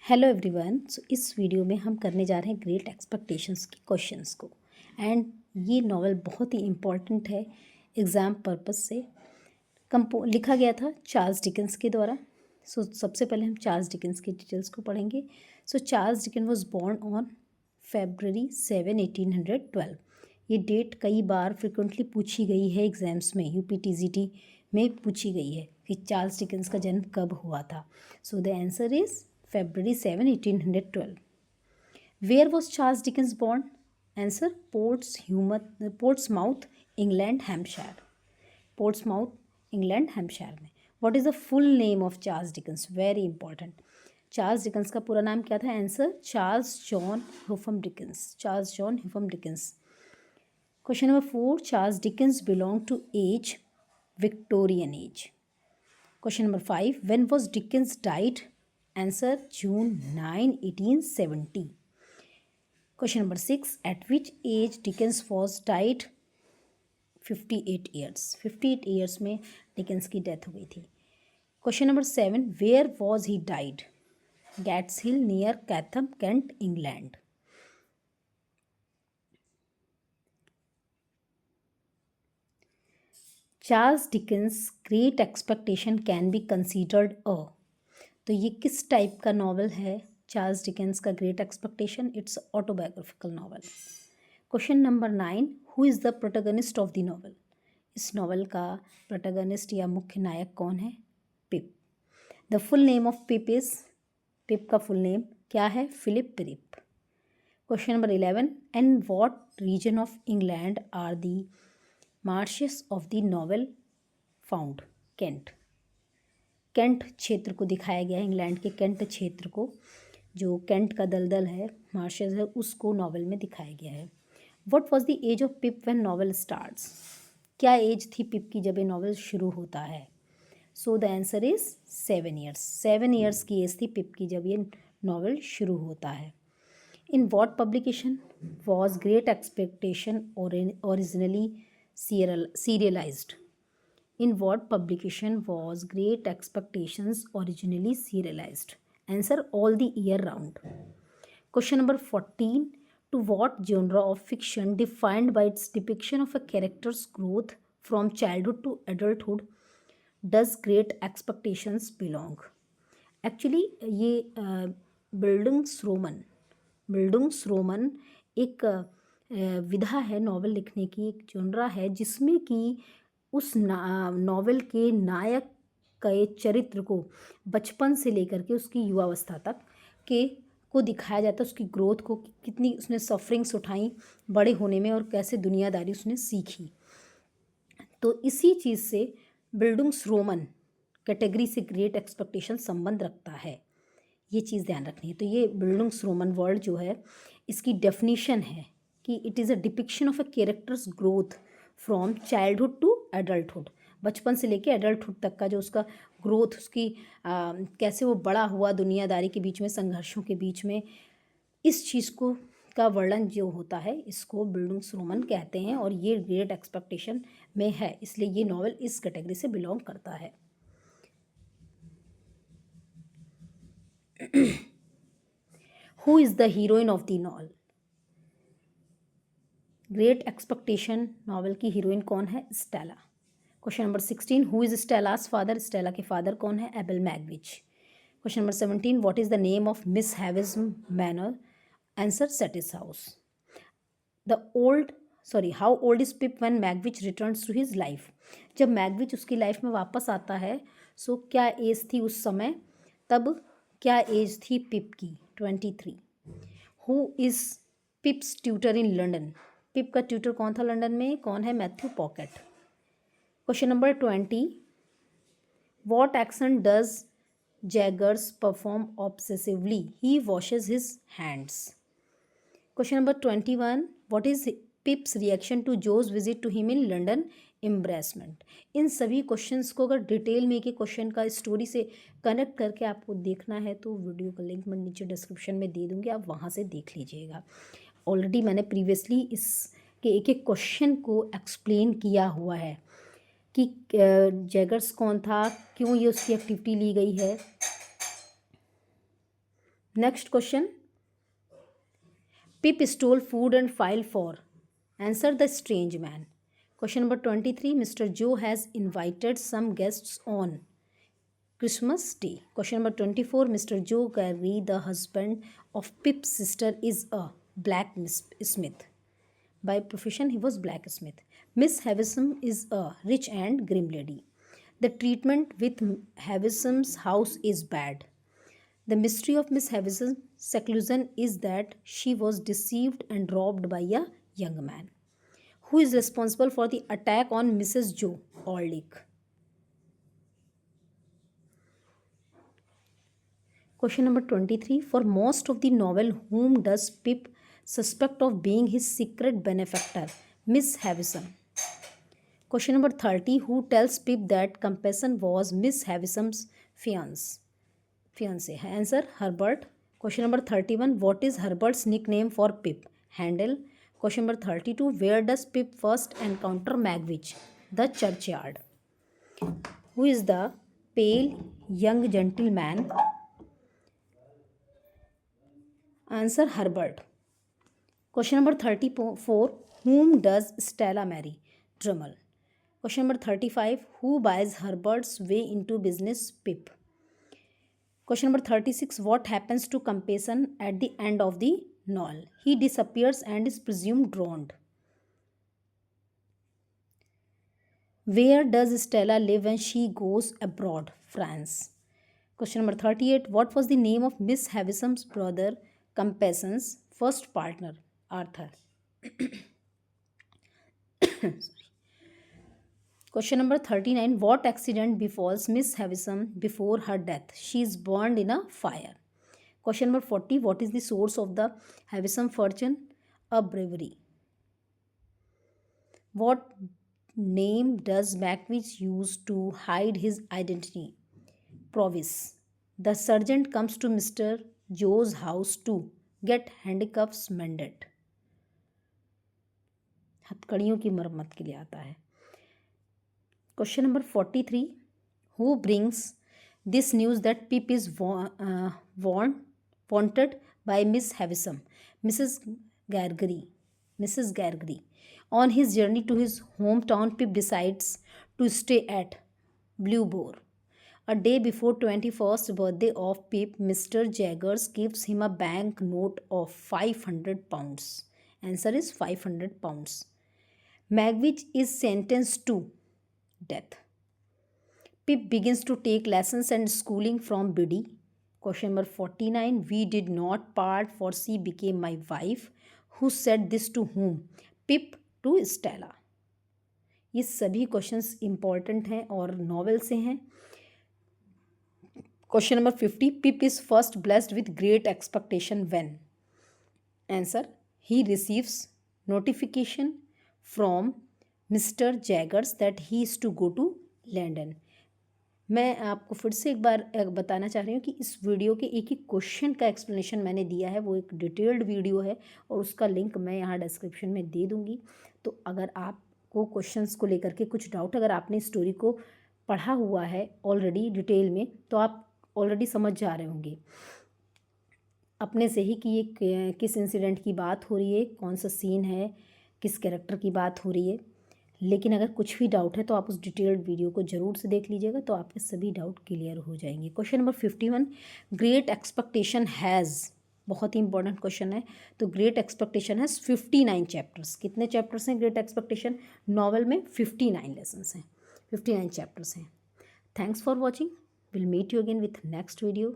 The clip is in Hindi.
Hello everyone. सो इस वीडियो में हम करने जा रहे हैं ग्रेट एक्सपेक्टेशंस के क्वेश्चंस को। एंड ये नॉवल बहुत ही इम्पॉर्टेंट है एग्ज़ाम पर्पस से। लिखा गया था चार्ल्स डिकेंस के द्वारा। सो सबसे पहले हम चार्ल्स डिकेंस की डिटेल्स को पढ़ेंगे। सो Charles Dickens was born on February 7, 1812। ये डेट कई बार फ्रिक्वेंटली पूछी गई है एग्जाम्स में, यूपीटीजीटी में पूछी गई है कि चार्ल्स डिकेंस का जन्म कब हुआ था। सो the answer is February 7, 1812. Where was Charles Dickens born? Answer Portsmouth, England, Hampshire. Portsmouth, England, Hampshire में. What is the full name of Charles Dickens? Very important. Charles Dickens का पूरा नाम क्या था? Answer Charles John Huffam Dickens. Charles John Huffam Dickens. Question number 4. Charles Dickens belong to age Victorian age. Question number 5. When was Dickens died? Answer June 9, 1870. Question number 6. At which age Dickens was died? 58 years. 58 years में Dickens की डेथ हो गई थी. Question number 7. Where was he died? Gats Hill near Chatham, Kent, England. Charles Dickens' Great Expectation can be considered a. तो ये किस टाइप का नॉवल है? चार्ल्स डिकेंस का Great Expectation. It's autobiographical novel. Question number 9. Who is the protagonist of the novel? इस नॉवल का प्रोटोगनिस्ट या मुख्य नायक कौन है? Pip. The full name of Pip is, Pip का फुल नेम क्या है? Philip Pip. Question number 11. In what region of England are the marshes of the novel found? Kent. Kent क्षेत्र को दिखाया गया है, इंग्लैंड के केंट क्षेत्र को, जो केंट का दलदल है, मार्शेस है, उसको नॉवल में दिखाया गया है. What was the age of Pip when novel starts? क्या एज थी पिप की जब ये नॉवल शुरू होता है? So the answer is 7 years. 7 years की एज थी पिप की जब ये नॉवल शुरू होता है. In what publication was Great Expectation originally serialized? In what publication was Great Expectations originally serialized? Answer all the year round. Question number 14. To what genre of fiction defined by its depiction of a character's growth from childhood to adulthood does Great Expectations belong? Actually ये बिल्डुंग्स रोमन एक विधा है नॉवल लिखने की, एक जोनरा है जिसमें कि उस नॉवेल के नायक के चरित्र को बचपन से लेकर के उसकी युवावस्था तक को दिखाया जाता है, उसकी ग्रोथ को, कितनी उसने सफरिंग्स उठाई बड़े होने में और कैसे दुनियादारी उसने सीखी. तो इसी चीज़ से बिल्डुंग्स रोमन कैटेगरी से ग्रेट एक्सपेक्टेशन संबंध रखता है. ये चीज़ ध्यान रखनी है. तो ये बिल्डुंग्स रोमन वर्ड जो है, इसकी डेफिनीशन है कि it is a depiction of a character's growth from childhood to adulthood. बचपन से लेके एडल्टहुड तक का जो उसका ग्रोथ, उसकी कैसे वो बड़ा हुआ दुनियादारी के बीच में, संघर्षों के बीच में, इस चीज़ को का वर्णन जो होता है, इसको बिल्डुंग्स रोमन कहते हैं. और ये ग्रेट एक्सपेक्टेशन में है, इसलिए ये नॉवल इस कैटेगरी से बिलोंग करता है. Who is the heroine of the novel? Great Expectation novel की हीरोइन कौन है? Stella. Question number 16. Who is Stella's father? Stella के फादर कौन है? Abel Magwitch. Question number 17. What is the name of Miss हैविज manor? Answer Satis House. How old is Pip when Magwitch returns to his life? जब मैगविच उसकी लाइफ में वापस आता है, सो क्या एज थी उस समय? तब क्या एज थी पिप की? 23. Who is Pip's tutor in London? Pip का ट्यूटर कौन था लंदन में? कौन है? Matthew Pocket. Question number 20. What action does Jaggers perform obsessively? He washes his hands. Question number 21. What is Pip's reaction to Joe's visit to him in London embarrassment? इन सभी क्वेश्चंस को अगर डिटेल में एक क्वेश्चन का स्टोरी से कनेक्ट करके आपको देखना है तो वीडियो का लिंक मैं नीचे डिस्क्रिप्शन में दे दूँगी, आप वहाँ से देख लीजिएगा. ऑलरेडी मैंने प्रीवियसली इसके एक एक क्वेश्चन को एक्सप्लेन किया हुआ है कि जैगर्स कौन था, क्यों ये उसकी एक्टिविटी ली गई है. Next question, Pip stole food and filed for. Answer the strange man. Question number 23. Mr. Joe has invited some guests on Christmas Day. Question number 24. Mr. Joe Gary, the husband of Pip's sister, is a blacksmith. By profession, he was blacksmith. Miss Havisham is a rich and grim lady. The treatment with Havisham's house is bad. The mystery of Miss Havisham's seclusion is that she was deceived and robbed by a young man. Who is responsible for the attack on Mrs. Joe Orlick? Question number 23. For most of the novel, whom does Pip suspect of being his secret benefactor? Miss Havisham. Question number 30. Who tells Pip that Compassion was Miss Havisham's fiancé? Answer, Herbert. Question number 31. What is Herbert's nickname for Pip? Handel. Question number 32. Where does Pip first encounter Magwitch? The churchyard. Who is the pale young gentleman? Answer, Herbert. Question number 34. Whom does Stella marry? Drummle. Question number 35. Who buys Herbert's way into business? Pip. Question number 36. What happens to Compassion at the end of the novel? He disappears and is presumed drowned. Where does Stella live when she goes abroad? France. Question number 38. What was the name of Miss Havisham's brother Compassion's first partner? Arthur. Question number 39. What accident befalls Miss Havisham before her death? She is burned in a fire. Question number 40. What is the source of the Havisham fortune? A brewery. What name does Magwitch use to hide his identity? Provis. The sergeant comes to Mr. Joe's house to get handcuffs mended. हथकड़ियों की मरम्मत के लिए आता है. Question number 43. Who brings this news that Pip is wanted by Miss Havisham? Mrs. Gargery. On his journey to his hometown, Pip decides to stay at Blue Boar. A day before 21st birthday of Pip, Mr. Jaggers gives him a bank note of £500. Answer is £500. Magwitch is sentenced to death. Pip begins to take lessons and schooling from Biddy. Question number 49. We did not part, for she became my wife. Who said this to whom? Pip to Stella. ये सभी क्वेश्चंस इंपॉर्टेंट हैं और नॉवेल से हैं. Question number 50. Pip is first blessed with great expectation when? Answer, he receives notification from Mr. Jaggers that he is to go to London. मैं आपको फिर से एक बार बताना चाह रही हूँ कि इस वीडियो के एक एक क्वेश्चन का एक्सप्लेनेशन मैंने दिया है, वो एक डिटेल्ड वीडियो है और उसका लिंक मैं यहाँ डिस्क्रिप्शन में दे दूँगी. तो अगर आपको क्वेश्चंस को लेकर के कुछ डाउट, अगर आपने स्टोरी को पढ़ा हुआ है ऑलरेडी डिटेल में, तो आप ऑलरेडी समझ जा रहे होंगे अपने से ही कि ये किस इंसिडेंट की बात हो रही है, कौन सा सीन है, किस कैरेक्टर की बात हो रही है. लेकिन अगर कुछ भी डाउट है तो आप उस डिटेल्ड वीडियो को ज़रूर से देख लीजिएगा, तो आपके सभी डाउट क्लियर हो जाएंगे. Question number 51. Great Expectation has, बहुत ही इंपॉर्टेंट क्वेश्चन है. तो ग्रेट एक्सपेक्टेशन हैज़ 59 चैप्टर्स. कितने चैप्टर्स हैं ग्रेट एक्सपेक्टेशन नॉवल में? 59 लेसन्स हैं, 59 चैप्टर्स हैं. Thanks for watching. Will meet you again with next video.